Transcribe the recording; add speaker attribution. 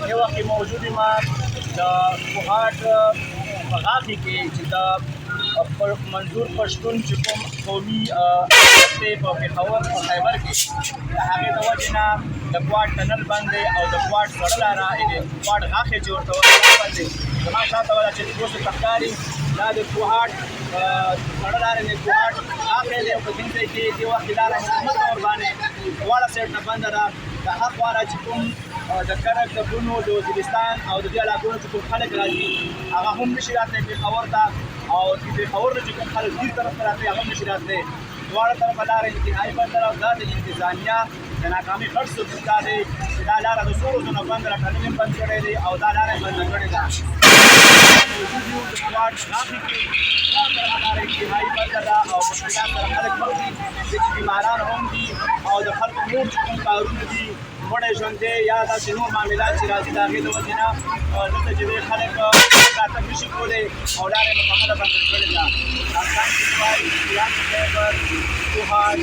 Speaker 1: یو وخت کې موجود یم د کوهاټ په غاښې کې چې د منظور پښتون چې کوم قومي دی په پېښور په خیبر کې د هغې د وجې نه د کوهاټ ټنل بند دی او د کوهاټ سړه لاره یعنې کوهاټ غاښې چې ورته وایي بند دی. زما شاته ولا چې اوس ورته ښکاري دا د کوهاټ سړه لاره یعنې کوهاټ غاښې دی او په دې ځای کې دې وخت کې لاره مکمله ورباندې دواړه سایډ نه بنده ده. د ها خوا نه چې کوم د کرک د بونو د وزیرستان او د دې علاقو نه چې کوم خلک راځي هغه هم نشي راتلی پېښور ته او د پېښور نه چې کوم خلک دې طرف ته راتلی هغه هم نشي راتلی. دواړه طرفه لاره انتهایي بنده ده او دا د انتظامیه د ناکامي غټ ثبوت دا دی چې دا لاره د څو ورځو نه بنده ده، ټنل هم بند کړی دی او دا لاره یې بنده کړې ده. موجود یو د کوهاټ غاښې کې دا طرفه لاره انتهایي بنده ده او په خیال سره خلک مړ دي، چې بیماران هم دي او د خلکو نور چې کوم کارونه دي مړی ژوندی یا داسې نور معاملات چې راځي د هغې د وجې نه دلته چې دی خلک راتګ نشي کولی او لاره یې مکمله بنده کړې ده. افغان کلیوال، خیبر، کوهاټ